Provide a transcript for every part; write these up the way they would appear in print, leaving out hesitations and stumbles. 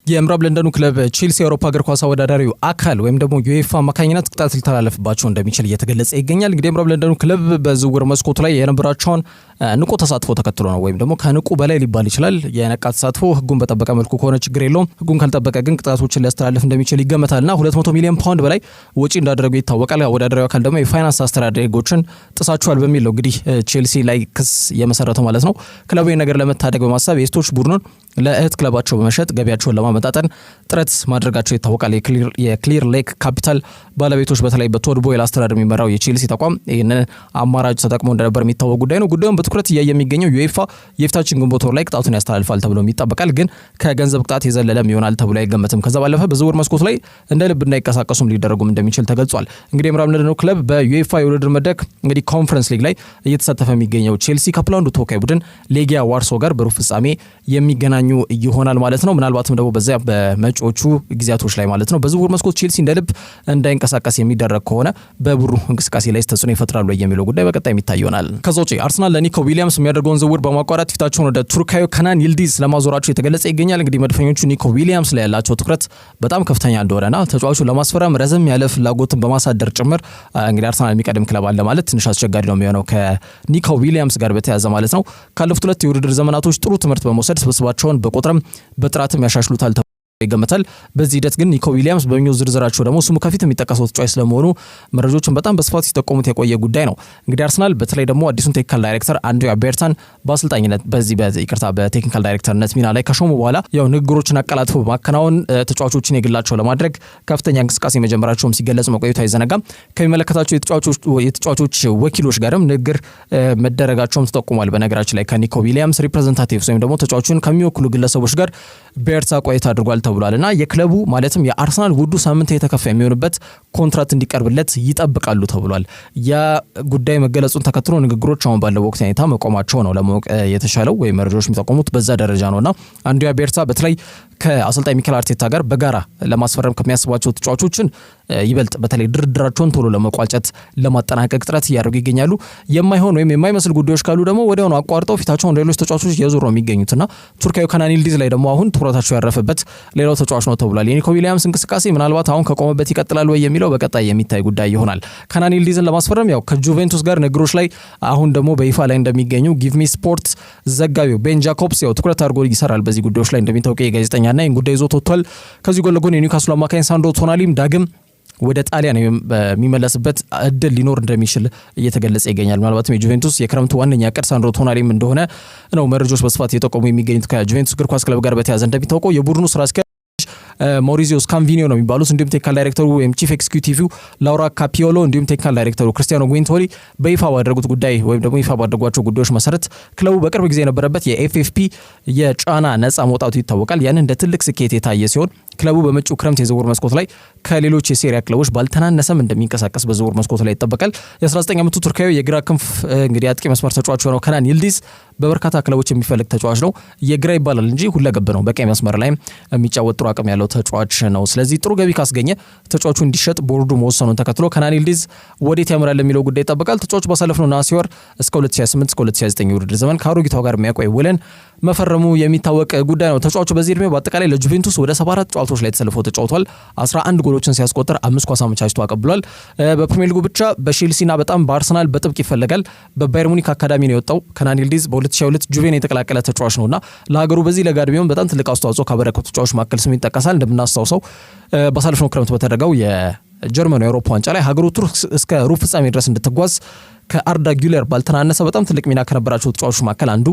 የምዕራብ ለንደኑ ክለብ ቼልሲ የአውሮፓ እግር ኳስ አወዳዳሪው አካል ወይም ደግሞ ዩኤፋ አማካኝነት ቅጣት ሊተላለፍባቸው እንደሚችል እየተገለጸ ይገኛል። እንግዲህ የምዕራብ ለንደኑ ክለብ በዝውውር መስኮቱ ላይ የነበራቸውን ንቁ ተሳትፎ ተከትሎ ነው ወይም ደግሞ ከንቁ በላይ ሊባል ይችላል የነቃ ተሳትፎ ህጉን በጠበቀ መልኩ ከሆነ ችግር የለውም። ህጉን ካልጠበቀ ግን ቅጣቶችን ሊያስተላልፍ እንደሚችል ይገመታልና 200 ሚሊዮን ፓውንድ በላይ ወጪ እንዳደረጉ ይታወቃል። አወዳዳሪው አካል ደግሞ የፋይናንስ አስተዳደር ህጎችን ጥሳቸዋል በሚል ነው እንግዲህ ቼልሲ ላይ ክስ የመሰረተው ማለት ነው። ክለቡ ነገር ለመታደግ በማሰብ የስቶች ቡድኑን ለእህት ክለባቸው በመሸጥ ገቢያቸውን ለማመጣጠን ጥረት ማድረጋቸው ይታወቃል። የክሊር ሌክ ካፒታል ባለቤቶች በተለይ በቶድ ቦይል አስተዳደር የሚመራው የቼልሲ ተቋም ይህንን አማራጭ ተጠቅሞ እንደነበር የሚታወቅ ጉዳይ ነው። ጉዳዩን በትኩረት እያየ የሚገኘው ዩኤፋ የፊታችን ግንቦት ወር ላይ ቅጣቱን ያስተላልፋል ተብሎ ይጠበቃል። ግን ከገንዘብ ቅጣት የዘለለም ይሆናል ተብሎ አይገመትም። ከዛ ባለፈ በዝውውር መስኮቱ ላይ እንደ ልብ እንዳይቀሳቀሱም ሊደረጉም እንደሚችል ተገልጿል። እንግዲህ የምዕራብ ለንደኑ ክለብ በዩኤፋ የውድድር መድረክ እንግዲህ ኮንፈረንስ ሊግ ላይ እየተሳተፈ የሚገኘው ቼልሲ ከፖላንዱ ተወካይ ቡድን ሌጊያ ዋርሶ ጋር በሩብ ፍጻሜ የሚገናኙ ይሆናል ማለት ነው። ምናልባትም ደግሞ በዚያ በመጪዎቹ ጊዜያቶች ላይ ማለት ነው በዝውውር መስኮት ቼልሲ እንደ ልብ እንዳይንቀሳቀስ የሚደረግ ከሆነ በቡድኑ እንቅስቃሴ ላይ ተጽዕኖ ይፈጥራሉ የሚለው ጉዳይ በቀጣይ የሚታይ ይሆናል። ከዛ ውጪ አርሰናል ለኒኮ ዊሊያምስ የሚያደርገውን ዝውውር በማቋረጥ ፊታቸውን ወደ ቱርካዊ ከናን ይልዲዝ ለማዞራቸው የተገለጸ ይገኛል። እንግዲህ መድፈኞቹ ኒኮ ዊሊያምስ ላይ ያላቸው ትኩረት በጣም ከፍተኛ እንደሆነና ተጫዋቹ ለማስፈረም ረዘም ያለ ፍላጎትን በማሳደር ጭምር እንግዲህ አርሰናል የሚቀድም ክለብ አለ ማለት ትንሽ አስቸጋሪ ነው የሚሆነው ከኒኮ ዊሊያምስ ጋር በተያያዘ ማለት ነው። ካለፉት ሁለት የውድድር ዘመናቶች ጥሩ ትምህርት በመውሰድ ስብስባቸውን በቁጥርም በጥራትም ያሻሽሉታል ይገመታል። በዚህ ሂደት ግን ኒኮ ዊሊያምስ በሚው ዝርዝራቸው ደግሞ ስሙ ከፊት የሚጠቀሰው ተጫዋች ስለመሆኑ መረጃዎችን በጣም በስፋት ሲጠቆሙት የቆየ ጉዳይ ነው። እንግዲህ አርሰናል በተለይ ደግሞ አዲሱን ቴክኒካል ዳይሬክተር አንድሪያ ቤርታን በአሰልጣኝነት በቴክኒካል ዳይሬክተርነት ሚና ላይ ከሾሙ በኋላ ያው ንግግሮችን አቀላጥፎ በማከናወን ተጫዋቾችን የግላቸው ለማድረግ ከፍተኛ እንቅስቃሴ መጀመራቸውም ሲገለጽ መቆየቱ አይዘነጋም። ከሚመለከታቸው የተጫዋቾች ወኪሎች ጋርም ንግግር መደረጋቸውም ተጠቁሟል። በነገራችን ላይ ከኒኮ ዊሊያምስ ሪፕሬዘንታቲቭስ ወይም ደግሞ ተጫዋቹን ከሚወክሉ ግለሰቦች ጋር ቤርታ ቆይታ አድርጓል ተብሏልና የክለቡ ማለትም የአርሰናል ውዱ ሳምንት የተከፋ የሚሆንበት ኮንትራት እንዲቀርብለት ይጠብቃሉ ተብሏል። ያ ጉዳይ መገለጹን ተከትሎ ንግግሮች አሁን ባለው ወቅት ሁኔታ መቆማቸው ነው ለማወቅ የተሻለው ወይ መረጃዎች የሚጠቆሙት በዛ ደረጃ ነውና አንድሪያ ቤርታ በተለይ ከአሰልጣኝ ሚኬል አርቴታ ጋር በጋራ ለማስፈረም ከሚያስባቸው ተጫዋቾችን ይበልጥ በተለይ ድርድራቸውን ቶሎ ለመቋጨት ለማጠናቀቅ ጥረት እያደረጉ ይገኛሉ። የማይሆን ወይም የማይመስል ጉዳዮች ካሉ ደግሞ ወዲያውኑ አቋርጠው ፊታቸውን ሌሎች ተጫዋቾች እየዞሩ ነው የሚገኙትና ቱርካዊ ከናን ይልዲዝ ላይ ደግሞ አሁን ትኩረታቸው ያረፈበት ሌላው ተጫዋች ነው ተብሏል። የኒኮ ዊሊያምስ እንቅስቃሴ ምናልባት አሁን ከቆመበት ይቀጥላል ወይ የሚለው በቀጣይ የሚታይ ጉዳይ ይሆናል። ከናን ይልዲዝን ለማስፈረም ያው ከጁቬንቱስ ጋር ንግሮች ላይ አሁን ደግሞ በይፋ ላይ እንደሚገኙ ጊቭሚ ስፖርት ዘጋቢው ቤን ጃኮብስ ያው ትኩረት አድርጎ ይሰራል በዚህ ጉዳዮች ላይ እንደሚታወቀው የጋዜጠኛና ይህን ጉዳይ ይዞት ወጥቷል። ከዚህ ጎን ለጎን የኒውካስሉ አማካኝ ሳንድሮ ቶናሊም ዳግም ወደ ጣሊያን የሚመለስበት እድል ሊኖር እንደሚችል እየተገለጸ ይገኛል። ምናልባትም የጁቬንቱስ የክረምቱ ዋነኛ ዕቅድ ሳንድሮ ቶናሊም እንደሆነ ነው መረጃዎች በስፋት እየጠቆሙ የሚገኙት። ከጁቬንቱስ እግር ኳስ ክለብ ጋር በተያያዘ እንደሚታወቀው የቡድኑ ስራ አስኪያጅ ሞሪዚዮ ስካንቪኒዮ ነው የሚባሉት። እንዲሁም ቴክኒካል ዳይሬክተሩ ወይም ቺፍ ኤክስኪዩቲቭ ላውራ ካፒዮሎ እንዲሁም ቴክኒካል ዳይሬክተሩ ክሪስቲያኖ ጉንቶሪ በይፋ ባደረጉት ጉዳይ ወይም ደግሞ ይፋ ባደረጓቸው ጉዳዮች መሰረት ክለቡ በቅርብ ጊዜ የነበረበት የኤፍኤፍፒ የጫና ነፃ መውጣቱ ይታወቃል። ያን እንደ ትልቅ ስኬት የታየ ሲሆን ክለቡ በመጪው ክረምት የዝውውር መስኮት ላይ ከሌሎች የሴሪያ ክለቦች ባልተናነሰም እንደሚንቀሳቀስ በዝውውር መስኮት ላይ ይጠበቃል። የ19 ዓመቱ ቱርካዊ የግራ ክንፍ እንግዲህ አጥቂ መስመር ተጫዋች ሆነው ከናን ይልዲዝ በበርካታ ክለቦች የሚፈልግ ተጫዋች ነው። የግራ ይባላል እንጂ ሁለገብ ነው። በቀኝ መስመር ላይ የሚጫወት ጥሩ አቅም ያለው ተጫዋች ነው። ስለዚህ ጥሩ ገቢ ካስገኘ ተጫዋቹ እንዲሸጥ ቦርዱ መወሰኑን ተከትሎ ከናን ይልዲዝ ወዴት ያምራል የሚለው ጉዳይ ይጠበቃል። ተጫዋቹ ባሳለፍነው ነሐሴ ወር እስከ 2028 እስከ 2029 ውድድር ዘመን ከአሮጊቷ ጋር የሚያቆይ ውልን መፈረሙ የሚታወቅ ጉዳይ ነው። ተጫዋቹ በዚህ እድሜው በአጠቃላይ ለጁቬንቱስ ወደ 74 ጨዋታዎች ላይ ተሰልፎ ተጫውቷል። 11 ጎሎችን ሲያስቆጥር 5 ኳስ አመቻችቶ አቀብሏል። በፕሪሚየር ሊጉ ብቻ በቼልሲና በጣም በአርሰናል በጥብቅ ይፈለጋል። በባየር ሙኒክ አካዳሚ ነው የወጣው። ከናን ይልዲዝ በ2022 ጁቬን የተቀላቀለ ተጫዋች ነውና ለሀገሩ በዚህ ለጋ ዕድሜው በጣም ትልቅ አስተዋጽኦ ካበረከቱ ተጫዋቾች መካከል ስሙ ይጠቀሳል። እንደምናስታውሰው ባሳለፍነው ክረምት በተደረገው የጀርመን የአውሮፓ ዋንጫ ላይ ሀገሩ ቱርክ እስከ ሩብ ፍጻሜ ድረስ እንድትጓዝ ከአርዳ ጉለር ባልተናነሰ በጣም ትልቅ ሚና ከነበራቸው ተጫዋቾች መካከል አንዱ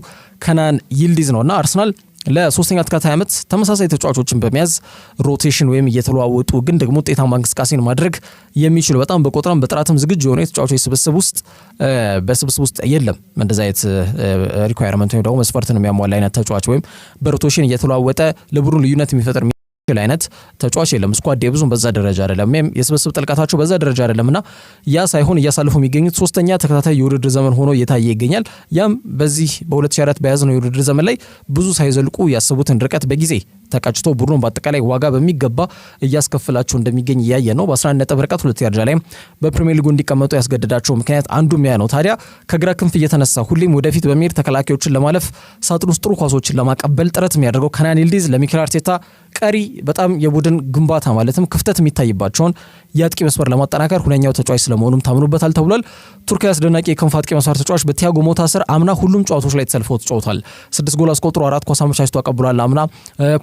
ከናን ይልዲዝ ነውና አርሰናል ለሶስተኛ ተከታታይ ዓመት ተመሳሳይ ተጫዋቾችን በመያዝ ሮቴሽን ወይም እየተለዋወጡ ግን ደግሞ ውጤታማ እንቅስቃሴን ማድረግ የሚችሉ በጣም በቁጥርም በጥራትም ዝግጁ የሆኑ የተጫዋቾች ስብስብ ውስጥ የለም። እንደዛ አይነት ሪኳየርመንት ወይም ደግሞ መስፈርትን የሚያሟላ አይነት ተጫዋች ወይም በሮቴሽን እየተለዋወጠ ለቡድኑ ልዩነት የሚፈጥር አይነት ተጫዋች የለም። ስኳድ ብዙም በዛ ደረጃ አይደለም። የስብስብ ጥልቀታቸው በዛ ደረጃ አይደለምና ያ ሳይሆን እያሳለፉ የሚገኙት ሶስተኛ ተከታታይ የውድድር ዘመን ሆኖ እየታየ ይገኛል። ያም በዚህ በ2024 በያዝነው የውድድር ዘመን ላይ ብዙ ሳይዘልቁ ያሰቡትን ርቀት በጊዜ ተቀጭቶ ቡድኑን በአጠቃላይ ዋጋ በሚገባ እያስከፍላቸው እንደሚገኝ እያየ ነው። በ11 ነጥብ ርቀት ሁለተኛ ደረጃ ላይ በፕሪሚየር ሊጉ እንዲቀመጡ ያስገድዳቸው ምክንያት አንዱም ያ ነው። ታዲያ ከግራ ክንፍ እየተነሳ ሁሌም ወደፊት በመሄድ ተከላካዮችን ለማለፍ ሳጥን ውስጥ ጥሩ ኳሶችን ለማቀበል ጥረት የሚያደርገው ከናን ይልዲዝ ለሚኬል አርቴታ ቀሪ በጣም የቡድን ግንባታ ማለትም ክፍተት የሚታይባቸውን የአጥቂ መስመር ለማጠናከር ሁነኛው ተጫዋች ስለመሆኑም ታምኑበታል ተብሏል። ቱርካዊ አስደናቂ የክንፍ አጥቂ መስመር ተጫዋች በቲያጎ ሞታ ስር አምና ሁሉም ጨዋታዎች ላይ ተሰልፎ ተጫውቷል። 6 ጎል አስቆጥሮ 4 ኳስ አመቻችቶ አቀብሏል። አምና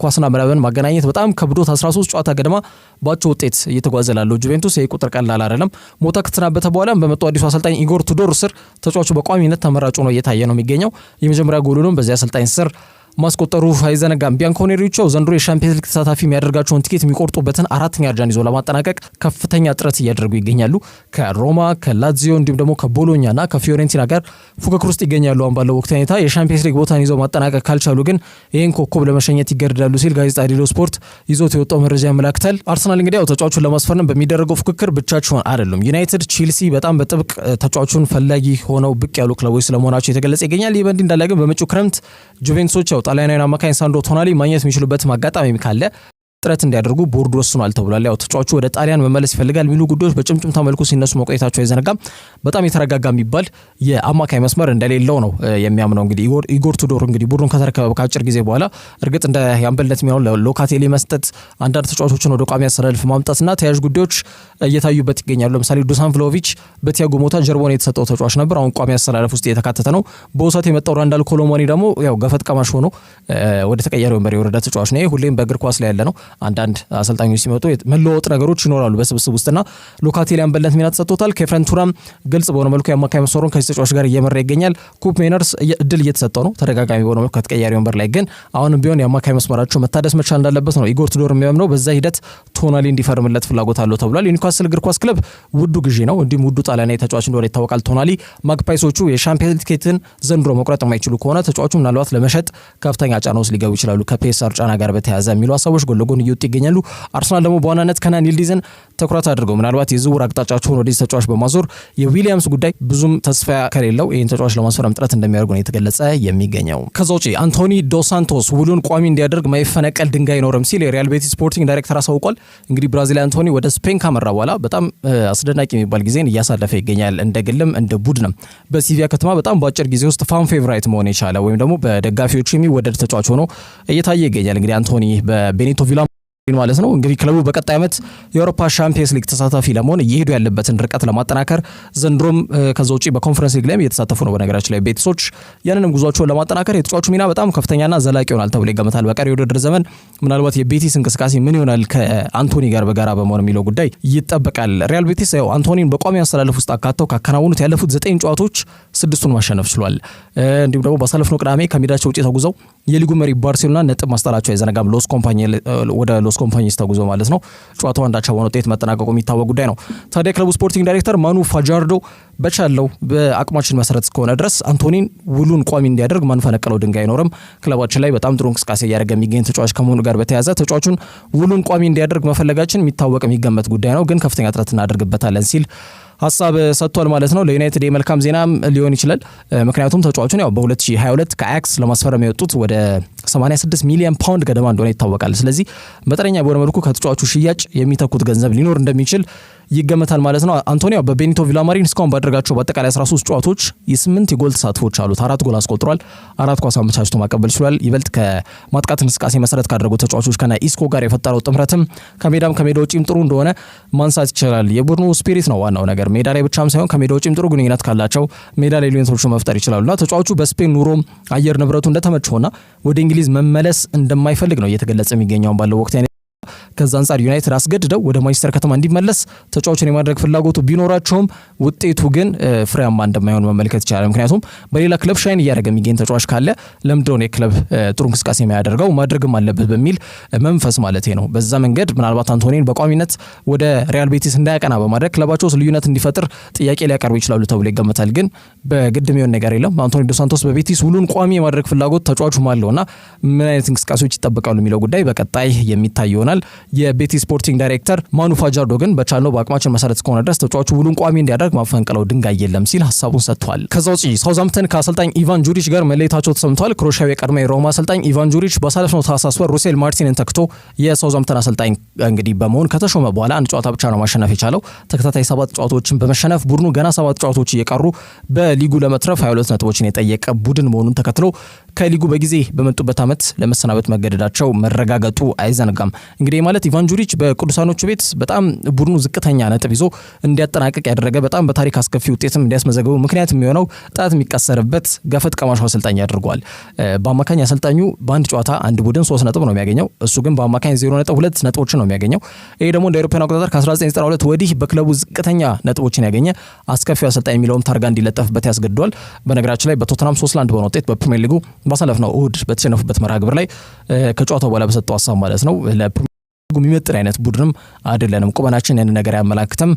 ኳስና መረብን ማገናኘት በጣም ከብዶት 13 ጨዋታ ገደማ ባቸው ውጤት እየተጓዘ ላለው ጁቬንቱስ ይህ ቁጥር ቀላል አይደለም። ሞታ ከተሰናበተ በኋላ በመጣው አዲሱ አሰልጣኝ ኢጎር ቱዶር ስር ተጫዋቹ በቋሚነት ተመራጭ ሆኖ እየታየ ነው የሚገኘው። የመጀመሪያ ጎሉንም በዚያ አሰልጣኝ ስር ማስቆጠሩ አይዘነጋም። ቢያንኮኔሪቾ ዘንድሮ የሻምፒየንስ ሊግ ተሳታፊ የሚያደርጋቸውን ቲኬት የሚቆርጡበትን አራተኛ ደረጃን ይዞ ለማጠናቀቅ ከፍተኛ ጥረት እያደረጉ ይገኛሉ። ከሮማ ከላዚዮ እንዲሁም ደግሞ ከቦሎኛና ከፊዮሬንቲና ጋር ፉክክር ውስጥ ይገኛሉ። አሁን ባለው ወቅት ሁኔታ የሻምፒየንስ ሊግ ቦታን ይዘው ማጠናቀቅ ካልቻሉ ግን ይህን ኮከብ ለመሸኘት ይገደዳሉ ሲል ጋዜጣ ዴሎ ስፖርት ይዞት የወጣው መረጃ ያመላክታል። አርሰናል እንግዲህ ያው ተጫዋቹን ለማስፈረም በሚደረገው ፉክክር ብቻቸውን አይደሉም። ዩናይትድ፣ ቼልሲ በጣም በጥብቅ ተጫዋቹን ፈላጊ ሆነው ብቅ ያሉ ክለቦች ስለመሆናቸው የተገለጸ ይገኛል። ይህ በእንዲህ እንዳለ ግን በመጪው ክረምት ጁቬንቱሶች ጣሊያናዊን አማካኝ ሳንድሮ ቶናሊ ማግኘት የሚችሉበት አጋጣሚ ካለ ጥረት እንዲያደርጉ ቦርዱ ወስኗል ተብሏል። ያው ተጫዋቹ ወደ ጣሊያን መመለስ ይፈልጋል የሚሉ ጉዳዮች በጭምጭምታ መልኩ ሲነሱ መቆየታቸው አይዘነጋም። በጣም የተረጋጋ የሚባል የአማካኝ መስመር እንደሌለው ነው የሚያምነው። እንግዲህ ኢጎር ቱዶር እንግዲህ ቡድኑን ከተረከበ ከአጭር ጊዜ በኋላ እርግጥ እንደ ያምበልነት የሚሆን ሎካቴሊ መስጠት፣ አንዳንድ ተጫዋቾችን ወደ ቋሚ አሰላለፍ ማምጣትና ተያያዥ ጉዳዮች እየታዩበት ይገኛሉ። ለምሳሌ ዱሳን ቭሎቪች በቲያጎ ሞታ ጀርባውን የተሰጠው ተጫዋች ነበር። አሁን ቋሚ አሰላለፍ ውስጥ የተካተተ ነው። በውሰት የመጣው ራንዳል ኮሎሞኒ ደግሞ ያው ገፈት ቀማሽ ሆኖ ወደ ተቀያሪ ወንበር የወረደ ተጫዋች ነው። ሁሌም በእግር ኳስ ላይ ያለ ነው። አንዳንድ አሰልጣኞች ሲመጡ መለወጥ ነገሮች ይኖራሉ በስብስብ ውስጥና ሎካቴሊ አንበልነት ሚና ተሰጥቶታል። ኬፍረን ቱራም ግልጽ በሆነ መልኩ የአማካይ መስመሩን ከዚህ ተጫዋች ጋር እየመራ ይገኛል። ኩፕ ሜነርስ እድል እየተሰጠው ነው ተደጋጋሚ በሆነ መልኩ ከተቀያሪ ወንበር ላይ ግን አሁንም ቢሆን የአማካይ መስመራቸው መታደስ መቻል እንዳለበት ነው ኢጎር ቱዶር የሚያምነው። በዛ ሂደት ቶናሊ እንዲፈርምለት ፍላጎት አለው ተብሏል። የኒውካስል እግር ኳስ ክለብ ውዱ ግዢ ነው፣ እንዲሁም ውዱ ጣሊያናዊ ተጫዋች እንደሆነ ይታወቃል። ቶናሊ ማግፓይሶቹ የሻምፒየንስ ሊግ ቲኬትን ዘንድሮ መቁረጥ የማይችሉ ከሆነ ተጫዋቹ ምናልባት ለመሸጥ ከፍተኛ ጫና ውስጥ ሊገቡ ይችላሉ ከፔሳር ጫና ጋር በተያያዘ የሚሉ ሀሳቦች ጎን ለጎን እየወጡ ይገኛሉ። አርሰናል ደግሞ በዋናነት ከናን ይልዲዝን ትኩረት አድርገው ምናልባት የዝውውር አቅጣጫቸውን ወደዚህ ተጫዋች በማዞር የዊሊያምስ ጉዳይ ብዙም ተስፋ ከሌለው ይህን ተጫዋች ለማስፈረም ጥረት እንደሚያደርጉ ነው የተገለጸ የሚገኘው። ከዛ ውጪ አንቶኒ ዶስ ሳንቶስ ውሉን ቋሚ እንዲያደርግ ማይፈነቀል ድንጋይ አይኖርም ሲል የሪያል ቤቲስ ስፖርቲንግ ዳይሬክተር አሳውቋል። እንግዲህ ብራዚላዊ አንቶኒ ወደ ስፔን ካመራ በኋላ በጣም አስደናቂ የሚባል ጊዜን እያሳለፈ ይገኛል። እንደ ግልም እንደ ቡድንም በሲቪያ ከተማ በጣም በአጭር ጊዜ ውስጥ ፋን ፌቨራይት መሆን የቻለ ወይም ደግሞ በደጋፊዎቹ የሚወደድ ተጫዋች ሆኖ እየታየ ይገኛል። እንግዲህ አንቶኒ በቤኒቶ ቪላ ማለት ነው። እንግዲህ ክለቡ በቀጣይ ዓመት የአውሮፓ ሻምፒየንስ ሊግ ተሳታፊ ለመሆን እየሄዱ ያለበትን ርቀት ለማጠናከር ዘንድሮም ከዛ ውጪ በኮንፈረንስ ሊግ ላይ እየተሳተፉ ነው። በነገራችን ላይ ቤቲሶች ያንንም ጉዟቸውን ለማጠናከር የተጫዋቹ ሚና በጣም ከፍተኛና ዘላቂ ይሆናል ተብሎ ይገመታል። በቀሪ የውድድር ዘመን ምናልባት የቤቲስ እንቅስቃሴ ምን ይሆናል ከአንቶኒ ጋር በጋራ በመሆን የሚለው ጉዳይ ይጠበቃል። ሪያል ቤቲስ ያው አንቶኒን በቋሚ አሰላለፍ ውስጥ አካተው ካከናወኑት ያለፉት 9 ጨዋታዎች 6ቱን ማሸነፍ ችሏል። እንዲሁም ደግሞ ባሳለፍነው ቅዳሜ ከሜዳቸው ውጪ ተጉዘው የሊጉ መሪ ባርሴሎና ነጥብ ማስጣላቸው አይዘነጋም። ወደ ሎስ ኮምፓኒስ ተጉዞ ማለት ነው። ጨዋታው አንዳቻ በሆነ ውጤት መጠናቀቁ የሚታወቅ ጉዳይ ነው። ታዲያ ክለቡ ስፖርቲንግ ዳይሬክተር ማኑ ፋጃርዶ በቻለው በአቅማችን መሰረት እስከሆነ ድረስ አንቶኒን ውሉን ቋሚ እንዲያደርግ ማንፈነቀለው ድንጋይ አይኖርም። ክለባችን ላይ በጣም ጥሩ እንቅስቃሴ እያደረገ የሚገኝ ተጫዋች ከመሆኑ ጋር በተያያዘ ተጫዋቹን ውሉን ቋሚ እንዲያደርግ መፈለጋችን የሚታወቅ የሚገመት ጉዳይ ነው፣ ግን ከፍተኛ ጥረት እናደርግበታለን ሲል ሀሳብ ሰጥቷል ማለት ነው። ለዩናይትድ የመልካም ዜናም ሊሆን ይችላል። ምክንያቱም ተጫዋቹን ያው በ2022 ከአያክስ ለማስፈረም የወጡት ወደ 86 ሚሊዮን ፓውንድ ገደማ እንደሆነ ይታወቃል። ስለዚህ መጠነኛ በሆነ መልኩ ከተጫዋቹ ሽያጭ የሚተኩት ገንዘብ ሊኖር እንደሚችል ይገመታል ማለት ነው። አንቶኒዮ በቤኒቶ ቪላማሪን እስካሁን ባደረጋቸው በአጠቃላይ 13 ጨዋታዎች የ8 የጎል ተሳትፎች አሉት። 4 ጎል አስቆጥሯል። 4 ኳስ አመቻችቶ ማቀበል ችሏል። ይበልጥ ከማጥቃት እንቅስቃሴ መሰረት ካደረጉ ተጫዋቾች ከና ኢስኮ ጋር የፈጠረው ጥምረትም ከሜዳም ከሜዳ ውጪም ጥሩ እንደሆነ ማንሳት ይችላል። የቡድኑ ስፒሪት ነው ዋናው ነገር። ሜዳ ላይ ብቻም ሳይሆን ከሜዳ ውጪም ጥሩ ግንኙነት ካላቸው ሜዳ ላይ ልዩነቶች መፍጠር ይችላሉና ተጫዋቹ በስፔን ኑሮም አየር ንብረቱ እንደተመቸውና ወደ እንግሊዝ መመለስ እንደማይፈልግ ነው እየተገለጸ የሚገኘው ባለው ወቅት። ከዛ አንጻር ዩናይትድ አስገድደው ወደ ማንቸስተር ከተማ እንዲመለስ ተጫዋቹን የማድረግ ፍላጎቱ ቢኖራቸውም ውጤቱ ግን ፍሬያማ እንደማይሆን መመልከት ይቻላል። ምክንያቱም በሌላ ክለብ ሻይን እያደረገ የሚገኝ ተጫዋች ካለ ለምንድነው የክለብ ጥሩ እንቅስቃሴ የሚያደርገው ማድረግም አለበት በሚል መንፈስ ማለት ነው። በዛ መንገድ ምናልባት አንቶኒን በቋሚነት ወደ ሪያል ቤቲስ እንዳያቀና በማድረግ ክለባቸው ውስጥ ልዩነት እንዲፈጥር ጥያቄ ሊያቀርቡ ይችላሉ ተብሎ ይገመታል። ግን በግድ የሚሆን ነገር የለም። አንቶኒ ዶስ ሳንቶስ በቤቲስ ሁሉን ቋሚ የማድረግ ፍላጎት ተጫዋቹም አለውና ምን አይነት እንቅስቃሴዎች ይጠበቃሉ የሚለው ጉዳይ በቀጣይ የሚታይ ይሆናል። የቤቲ ስፖርቲንግ ዳይሬክተር ማኑ ፋጃርዶ ግን በቻልነው በአቅማችን መሰረት እስከሆነ ድረስ ተጫዋቹ ውሉን ቋሚ እንዲያደርግ ማፈንቀለው ድንጋይ የለም ሲል ሐሳቡን ሰጥቷል። ከዛ ውጪ ሳውዛምፕተን ከአሰልጣኝ ኢቫን ጁሪች ጋር መለየታቸው ተሰምቷል። ክሮኤሺያዊ የቀድሞ የሮማ አሰልጣኝ ኢቫን ጁሪች ባሳለፍነው ታህሳስ ወር ሩሴል ማርቲንን ተክቶ የሳውዛምፕተን አሰልጣኝ እንግዲህ በመሆን ከተሾመ በኋላ አንድ ጨዋታ ብቻ ነው ማሸነፍ የቻለው። ተከታታይ 7 ጨዋታዎችን በመሸነፍ ቡድኑ ገና 7 ጨዋታዎች እየቀሩ በሊጉ ለመትረፍ 22 ነጥቦችን የጠየቀ ቡድን መሆኑን ተከትሎ ከሊጉ በጊዜ በመጡበት ዓመት ለመሰናበት መገደዳቸው መረጋገጡ አይዘነጋም። እንግዲህ ማለት ኢቫን ጁሪች በቅዱሳኖቹ ቤት በጣም ቡድኑ ዝቅተኛ ነጥብ ይዞ እንዲያጠናቀቅ ያደረገ በጣም በታሪክ አስከፊ ውጤትም እንዲያስመዘግቡ ምክንያት የሚሆነው ጣት የሚቀሰርበት ገፈት ቀማሹ አሰልጣኝ ያደርገዋል። በአማካኝ አሰልጣኙ በአንድ ጨዋታ አንድ ቡድን 3 ነጥብ ነው የሚያገኘው፣ እሱ ግን በአማካኝ 0.2 ነጥቦችን ነው የሚያገኘው። ይሄ ደግሞ እንደ አውሮፓውያን አቆጣጠር ከ1992 ወዲህ በክለቡ ዝቅተኛ ነጥቦችን ያገኘ አስከፊው አሰልጣኝ የሚለውም ታርጋ እንዲለጠፍበት ያስገድዷል። በነገራችን ላይ በቶተናም 3-1 በሆነ ውጤት በፕሪሚየር ሊጉ ባሳለፍነው እሁድ በተሸነፉበት መርሃ ግብር ላይ ከጨዋታው በኋላ በሰጠው ሀሳብ ማለት ነው የሚመጥን አይነት ቡድንም አይደለንም፣ ቁመናችን ያን ነገር ያመላክተም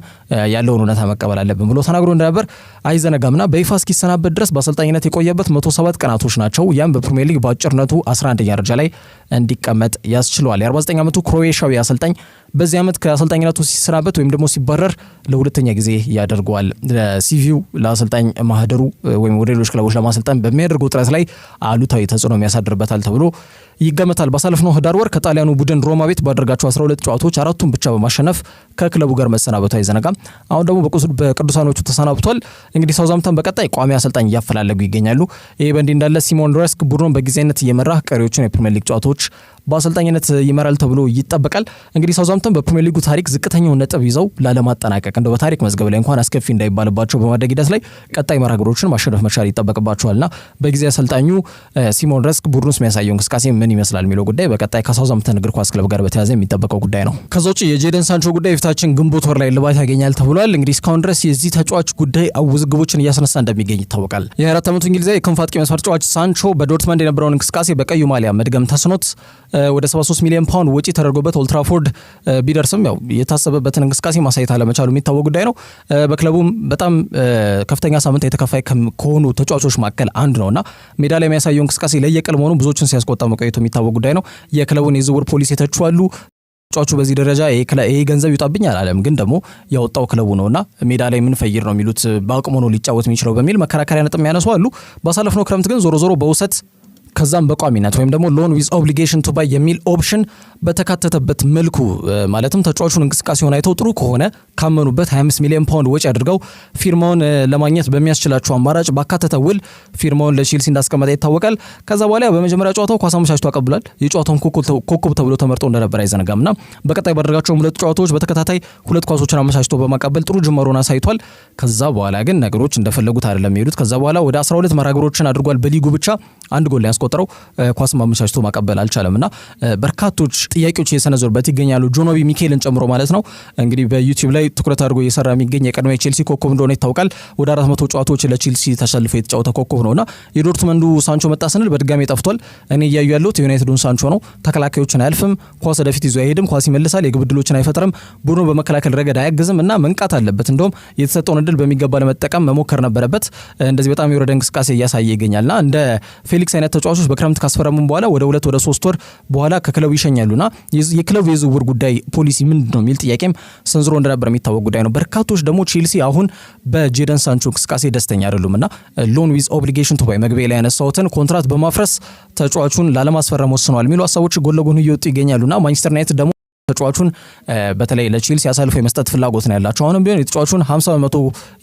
ያለውን እውነታ መቀበል አለብን ብሎ ተናግሮ እንደነበር አይዘነጋምና በይፋ እስኪሰናበት ድረስ በአሰልጣኝነት የቆየበት 107 ቀናቶች ናቸው። ያም በፕሪሚየር ሊግ በአጭርነቱ 11ኛ ደረጃ ላይ እንዲቀመጥ ያስችለዋል። የ49 ዓመቱ ክሮኤሺያዊ አሰልጣኝ በዚህ ዓመት ከአሰልጣኝነቱ ሲሰናበት ወይም ደግሞ ሲባረር ለሁለተኛ ጊዜ ያደርገዋል። ሲቪው ለአሰልጣኝ ማህደሩ ወይም ወደ ሌሎች ክለቦች ለማሰልጠን በሚያደርገው ጥረት ላይ አሉታዊ ተጽዕኖ የሚያሳድርበታል ተብሎ ይገመታል። ባሳለፍነው ህዳር ወር ከጣሊያኑ ቡድን ሮማ ቤት ባደረጋቸው 12 ጨዋታዎች 4ቱን ብቻ በማሸነፍ ከክለቡ ጋር መሰናበቱ አይዘነጋም። አሁን ደግሞ በቅዱሳኖቹ ተሰናብቷል። እንግዲህ ሳውዛምፕተን በቀጣይ ቋሚ አሰልጣኝ እያፈላለጉ ይገኛሉ። ይህ በእንዲህ እንዳለ ሲሞን ሮስክ ቡድኑን በጊዜያዊነት እየመራ ቀሪዎቹን የፕሪሚየር ሊግ ጨዋታዎች በአሰልጣኝነት ይመራል ተብሎ ይጠበቃል። እንግዲህ ሳውዛምፕተን በፕሪሚየር ሊጉ ታሪክ ዝቅተኛውን ነጥብ ይዘው ላለማጠናቀቅ እንደው በታሪክ መዝገብ ላይ እንኳን አስከፊ እንዳይባልባቸው በማድረግ ሂደት ላይ ቀጣይ መርሃ ግብሮችን ማሸነፍ መቻል ይጠበቅባቸዋልና በጊዜ አሰልጣኙ ሲሞን ሮስክ ቡድኑ ውስጥ የሚያሳየው እንቅስቃሴ ምን ይመስላል የሚለው ጉዳይ በቀጣይ ከሳውዛምፕተን እግር ኳስ ክለብ ጋር በተያያዘ የሚጠበቀው ጉዳይ ነው። ከዛ ውጪ የጄደን ሳንቾ ጉዳይ የፊታችን ግንቦት ወር ላይ ልባት ያገኛል ተብሏል። እንግዲህ እስካሁን ድረስ የዚህ ተጫዋች ጉዳይ ውዝግቦችን እያስነሳ እንደሚገኝ ይታወቃል። የ24 ዓመቱ እንግሊዛዊ የክንፍ አጥቂ መስመር ተጫዋች ሳንቾ በዶርትመንድ የነበረውን እንቅስቃሴ በቀዩ ማሊያ መድገም ተስኖት ወደ 73 ሚሊዮን ፓውንድ ወጪ ተደርጎበት ኦልድ ትራፎርድ ቢደርስም ያው የታሰበበትን እንቅስቃሴ ማሳየት አለመቻሉ የሚታወቅ ጉዳይ ነው። በክለቡም በጣም ከፍተኛ ሳምንት የተከፋይ ከሆኑ ተጫዋቾች መካከል አንዱ ነውና ሜዳ ላይ የሚያሳየው እንቅስቃሴ ለየቅል መሆኑ ብዙዎችን ሲያስቆጣ መቆየቱ የሚታወቅ ጉዳይ ነው። የክለቡን የዝውውር ፖሊሲ የተቹአሉ ተጫዋቹ በዚህ ደረጃ ይሄ ገንዘብ ይውጣብኝ አላለም፣ ግን ደግሞ ያወጣው ክለቡ ነውና ሜዳ ላይ ምን ፈይር ነው የሚሉት በአቅሙ ነው ሊጫወት የሚችለው በሚል መከራከሪያ ነጥብ የሚያነሱ አሉ። ባሳለፍነው ክረምት ግን ዞሮ በውሰት ከዛም በቋሚነት ወይም ደግሞ ሎን ዊዝ ኦብሊጌሽን ቱ ባይ የሚል ኦፕሽን በተካተተበት መልኩ ማለትም ተጫዋቹን እንቅስቃሴውን አይተው ጥሩ ከሆነ ካመኑበት 25 ሚሊዮን ፓውንድ ወጪ አድርገው ፊርማውን ለማግኘት በሚያስችላቸው አማራጭ ባካተተ ውል ፊርማውን ለቼልሲ እንዳስቀመጠ ይታወቃል። ከዛ በኋላ በመጀመሪያ ጨዋታው ኳስ አመቻችቶ አቀብሏል። የጨዋታውን ኮከብ ተብሎ ተመርጦ እንደነበር አይዘነጋምና በቀጣይ ባደረጋቸው 2 ጨዋታዎች በተከታታይ 2 ኳሶችን አመቻችቶ በማቀበል ጥሩ ጅማሮን አሳይቷል። ከዛ በኋላ ግን ነገሮች እንደፈለጉት አይደለም የሚሄዱት። ከዛ በኋላ ወደ 12 መርሃ ግብሮችን አድርጓል። በሊጉ ብቻ አንድ ጎል ያስቆጠረው ኳስ ማመቻችቶ ማቀበል አልቻለምና በርካቶች ጥያቄዎች እየሰነዘሩበት ይገኛሉ። ጆኖቢ ሚኬልን ጨምሮ ማለት ነው። እንግዲህ በዩቲዩብ ላይ ትኩረት አድርጎ እየሰራ የሚገኝ የቀድሞ የቼልሲ ኮከብ እንደሆነ ይታወቃል። ወደ 400 ጨዋታዎች ለቼልሲ ተሰልፎ የተጫወተ ኮከብ ነውና የዶርትመንዱ ሳንቾ መጣ ስንል በድጋሚ ጠፍቷል። እኔ እያዩ ያለሁት የዩናይትዱን ሳንቾ ነው። ተከላካዮችን አያልፍም፣ ኳስ ወደፊት ይዞ አይሄድም፣ ኳስ ይመልሳል፣ የግብ ዕድሎችን አይፈጥርም፣ ቡድኑ በመከላከል ረገድ አያግዝም እና መንቃት አለበት። እንደውም የተሰጠውን ዕድል በሚገባ ለመጠቀም መሞከር ነበረበት። እንደዚህ በጣም የወረደ እንቅስቃሴ እያሳየ ይገኛልና እንደ ፌሊክስ አይነት ተጫዋቾች በክረምት ካስፈረሙ በኋላ ወደ 2 ወደ 3 ወር በኋላ ከክለቡ ይሸኛሉና የክለቡ የዝውውር ጉዳይ ፖሊሲ ምንድነው የሚል ጥያቄም ሰንዝሮ እንደነበር የሚታወቅ ጉዳይ ነው። በርካቶች ደግሞ ቼልሲ አሁን በጄደን ሳንቾ እንቅስቃሴ ደስተኛ አይደሉምና ሎን ዊዝ ኦብሊጌሽን ቱ ባይ መግቢያ ላይ ያነሳውትን ኮንትራት በማፍረስ ተጫዋቹን ላለማስፈረም ወስነዋል የሚሉ ሀሳቦች ጎን ለጎን እየወጡ ይገኛሉና ማንቸስተር ዩናይትድ ደግሞ ተጫዋቹን በተለይ ለቼልሲ አሳልፎ የመስጠት ፍላጎት ነው ያላቸው። አሁንም ቢሆን የተጫዋቹን 50%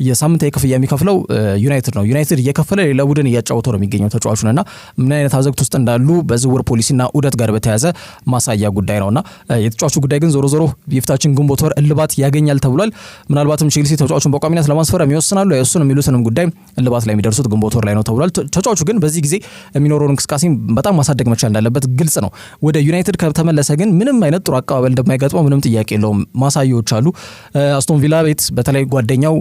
የሳምንታዊ ክፍያ የሚከፍለው ዩናይትድ ነው። ዩናይትድ እየከፈለ ሌላ ቡድን እያጫወተው ነው የሚገኘው ተጫዋቹንና ምን አይነት አዘግት ውስጥ እንዳሉ በዝውውር ፖሊሲና ዑደት ጋር በተያያዘ ማሳያ ጉዳይ ነውና የተጫዋቹ ጉዳይ ግን ዞሮ የፊታችን ግንቦት ወር እልባት ያገኛል ተብሏል። ምናልባትም ቼልሲ ተጫዋቹን በቋሚነት ለማስፈረም ይወስናሉ አይወስኑም የሚሉትንም ጉዳይ እልባት ላይ የሚደርሱት ግንቦት ወር ላይ ነው ተብሏል። ተጫዋቹ ግን በዚህ ጊዜ የሚኖረውን እንቅስቃሴ በጣም ማሳደግ መቻል እንዳለበት ግልጽ ነው። ወደ ዩናይትድ ከተመለሰ ግን ምንም አይነት ጥሩ አቀባበል እንደማይገጥመው ምንም ጥያቄ የለውም። ማሳያዎች አሉ። አስቶን ቪላ ቤት በተለይ ጓደኛው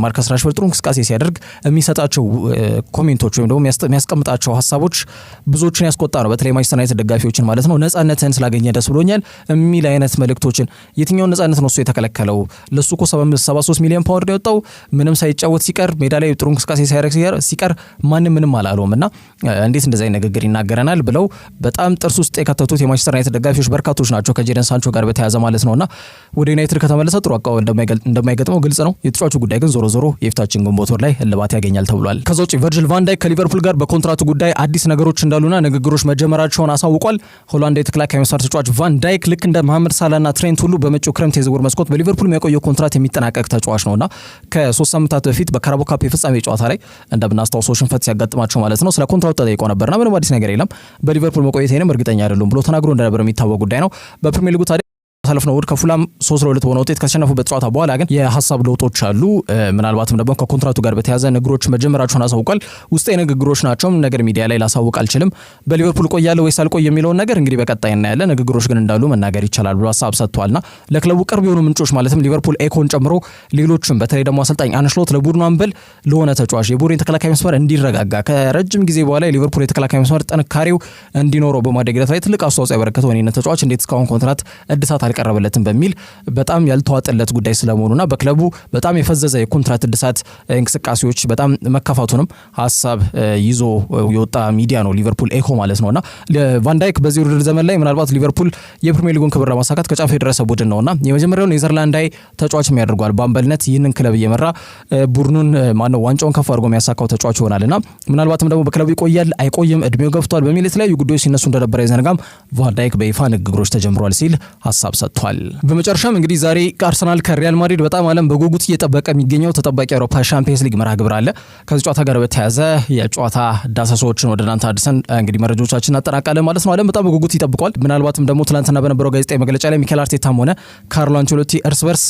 ማርከስ ራሽፎርድ ጥሩ እንቅስቃሴ ሲያደርግ የሚሰጣቸው ኮሜንቶች ወይም ደግሞ የሚያስቀምጣቸው ሀሳቦች ብዙዎችን ያስቆጣ ነው። በተለይ ማንቸስተር ዩናይትድ ደጋፊዎችን ማለት ነው። ነፃነትን ስላገኘ ደስ ብሎኛል የሚል አይነት መልእክቶችን። የትኛውን ነፃነት ነው እሱ የተከለከለው? ለሱ እኮ 73 ሚሊዮን ፓውንድ የወጣው ምንም ሳይጫወት ሲቀር ሜዳ ላይ ጥሩ እንቅስቃሴ ሲያደርግ ሲቀር ማንም ምንም አላለውም እና እንዴት እንደዚህ ንግግር ይናገረናል ብለው በጣም ጥርስ ውስጥ የከተቱት የማንቸስተር ዩናይትድ ደጋፊዎች በርካቶች ናቸው ከጄደን ሳንቾ ጋር በተያያዘ ማለት ነውና ወደ ዩናይትድ ከተመለሰ ጥሩ አቋም እንደማይገጥመው ግልጽ ነው። የተጫዋቹ ጉዳይ ግን ዞሮ የፊታችን ግንቦት ወር ላይ እልባት ያገኛል ተብሏል። ከዛ ውጪ ቨርጂል ቫን ዳይክ ከሊቨርፑል ጋር በኮንትራቱ ጉዳይ አዲስ ነገሮች እንዳሉና ንግግሮች መጀመራቸውን አሳውቋል። ሆላንዳዊ የተከላካይ መስመር ተጫዋች ቫን ዳይክ ልክ እንደ መሐመድ ሳላህና ትሬንት ሁሉ በመጪው ክረምት የዝውውር መስኮት በሊቨርፑል የሚያቆየው ኮንትራት የሚጠናቀቅ ተጫዋች ነውና ከ3 ሳምንታት በፊት በካራቦ ካፕ የፍጻሜ ጨዋታ ላይ እንደምናስታውሰው ሽንፈት ሲያጋጥማቸው ማለት ነው ስለ ኮንትራቱ ተጠይቆ ነበርና ምንም አዲስ ነገር የለም በሊቨርፑል መቆየቴንም እርግጠኛ አይደሉም ብሎ ተናግሮ እንደነበር የሚታወቅ ጉዳይ ነው። በፕሪሚየር ሊጉ ታዲያ ያሳለፍነው እሁድ ከፉላም 3-2 በሆነ ውጤት ከተሸነፉበት ጨዋታ በኋላ ግን የሐሳብ ለውጦች አሉ። ምናልባትም ደግሞ ከኮንትራቱ ጋር በተያያዘ ንግግሮች መጀመራቸውን አሳውቋል። ውስጣዊ ንግግሮች ናቸው። ነገር ሚዲያ ላይ ላሳውቅ አልችልም። በሊቨርፑል ቆያለሁ ወይስ አልቆይ የሚለውን ነገር እንግዲህ በቀጣይ እናያለን። ንግግሮች ግን እንዳሉ መናገር ይቻላል ብሎ ሐሳብ ሰጥቷልና ለክለቡ ቅርብ የሆኑ ምንጮች ማለትም ሊቨርፑል ኤኮን ጨምሮ ሌሎችም በተለይ ደግሞ አሰልጣኝ አርነ ስሎት ለቡድኑ አምበል ለሆነ ተጫዋች የቡድኑ ተከላካይ መስመር እንዲረጋጋ ከረጅም ጊዜ በኋላ የሊቨርፑል የተከላካይ መስመር ጥንካሬው እንዲኖረው በማድረግ ላይ ትልቅ አስተዋጽኦ ያበረከተው እኔ ተጫዋች እንዴት እስካሁን ኮንትራት እድሳት አልቀረበለትም በሚል በጣም ያልተዋጠለት ጉዳይ ስለመሆኑና በክለቡ በጣም የፈዘዘ የኮንትራት እድሳት እንቅስቃሴዎች በጣም መከፋቱንም ሐሳብ ይዞ የወጣ ሚዲያ ነው ሊቨርፑል ኤኮ ማለት ነውና ቫን ዳይክ በዚህ ውድድር ዘመን ላይ ምናልባት ሊቨርፑል የፕሪሚየር ሊጉን ክብር ለማሳካት ከጫፍ የደረሰ ቡድን ነውና የመጀመሪያውን ኔዘርላንዳዊ ተጫዋች ያደርጓል በአምበልነት ይህንን ክለብ እየመራ ቡድኑን ማነው ዋንጫውን ከፍ አድርጎ የሚያሳካው ተጫዋች ይሆናልና ምናልባትም ደግሞ በክለቡ ይቆያል አይቆይም እድሜው ገፍቷል በሚል የተለያዩ ጉዳዮች ሲነሱ እንደነበረ ይዘነጋም ቫን ዳይክ በይፋ ንግግሮች ተጀምሯል ሲል ሐሳብ ሰጥቷል። በመጨረሻም እንግዲህ ዛሬ አርሰናል ከሪያል ማድሪድ በጣም ዓለም በጉጉት እየጠበቀ የሚገኘው ተጠባቂ የአውሮፓ ሻምፒየንስ ሊግ መርሃ ግብር አለ። ከዚህ ጨዋታ ጋር በተያያዘ የጨዋታ ዳሰሳዎችን ወደ እናንተ አድርሰን እንግዲህ መረጃዎቻችን እናጠናቃለን ማለት ነው። ዓለም በጣም በጉጉት ይጠብቋል። ምናልባትም ደግሞ ትናንትና በነበረው ጋዜጣዊ መግለጫ ላይ ሚኬል አርቴታም ሆነ ካርሎ አንቸሎቲ እርስ በርስ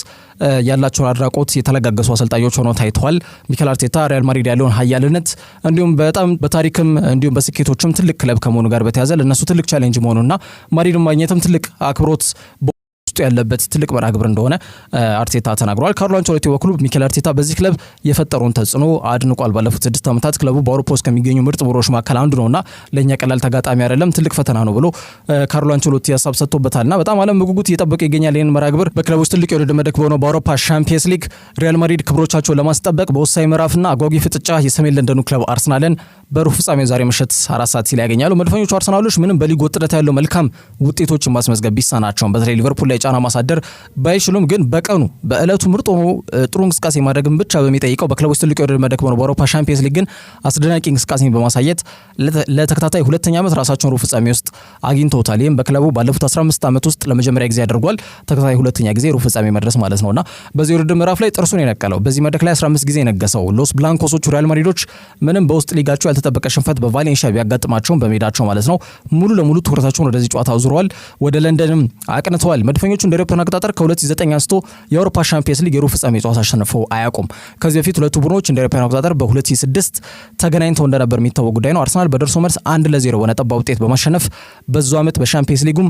ያላቸውን አድናቆት የተለጋገሱ አሰልጣኞች ሆነው ታይተዋል። ሚኬል አርቴታ ሪያል ማድሪድ ያለውን ኃያልነት እንዲሁም በጣም በታሪክም እንዲሁም በስኬቶችም ትልቅ ክለብ ከመሆኑ ጋር በተያያዘ ለነሱ ትልቅ ቻሌንጅ መሆኑና ማድሪድን ማግኘትም ትልቅ አክብሮት ያለበት ትልቅ መርሃ ግብር እንደሆነ አርቴታ ተናግሯል። ካርሎ አንቸሎቲ በኩሉ ሚኬል አርቴታ በዚህ ክለብ የፈጠረውን ተጽዕኖ አድንቋል። ባለፉት 6 ዓመታት ክለቡ በአውሮፓ ውስጥ ከሚገኙ ምርጥ ቡድኖች መካከል አንዱ ነውና ለኛ ቀላል ተጋጣሚ አይደለም፣ ትልቅ ፈተና ነው ብሎ ካርሎ አንቸሎቲ ሐሳብ ሰጥቶበታልና በጣም ዓለም በጉጉት እየጠበቀ ይገኛል ይህን መርሃ ግብር። በክለቡ ውስጥ ትልቅ የውድድር መድረክ በሆነው በአውሮፓ ሻምፒየንስ ሊግ ሪያል ማድሪድ ክብሮቻቸውን ለማስጠበቅ በወሳኝ ምዕራፍና አጓጊ ፍጥጫ የሰሜን ለንደኑ ክለብ አርሰናልን በሩብ ፍጻሜ ዛሬ ምሽት 4 ሰዓት ሲል ያገኛሉ። መድፈኞቹ አርሰናሎች ምንም በሊግ ወጥነት ያለው መልካም ውጤቶችን ማስመዝገብ ቢሳናቸውም በተለይ ሊቨርፑል ላይ ጫና ማሳደር ባይችሉም ግን በቀኑ በእለቱ ምርጥ ሆኖ ጥሩ እንቅስቃሴ ማድረግን ብቻ በሚጠይቀው በክለቡ ውስጥ ትልቅ የውድድር መድረክ በሆነው በአውሮፓ ሻምፒየንስ ሊግ ግን አስደናቂ እንቅስቃሴን በማሳየት ለተከታታይ ሁለተኛ ዓመት ራሳቸውን ሩብ ፍጻሜ ውስጥ አግኝተውታል። ይህም በክለቡ ባለፉት 15 ዓመት ውስጥ ለመጀመሪያ ጊዜ ያደርጓል ተከታታይ ሁለተኛ ጊዜ ሩብ ፍጻሜ መድረስ ማለት ነውና በዚህ የውድድር ምዕራፍ ላይ ጥርሱን የነቀለው በዚህ መድረክ ላይ 15 ጊዜ የነገሰው ሎስ ብላንኮሶቹ ሪያል ማድሪዶች ምንም በውስጥ ሊጋቸው ያልተጠበቀ ሽንፈት በቫሌንሺያ ቢያጋጥማቸውም በሜዳቸው ማለት ነው ሙሉ ለሙሉ ትኩረታቸውን ወደዚህ ጨዋታ አዙረዋል። ወደ ለንደንም አቅንተዋል። መድፈኞቹ እንደ አውሮፓውያን አቆጣጠር ከ2009 አንስቶ የአውሮፓ ሻምፒየንስ ሊግ የሩብ ፍጻሜ ጨዋታ አሸንፈው አያውቁም። ከዚህ በፊት ሁለቱ ቡድኖች እንደ አውሮፓውያን አቆጣጠር በ2006 ተገናኝተው እንደነበር የሚታወቅ ጉዳይ ነው። አርሰናል በደርሶ መልስ 1-0 በሆነ ጠባብ ውጤት በማሸነፍ በዛው ዓመት በሻምፒየንስ ሊጉም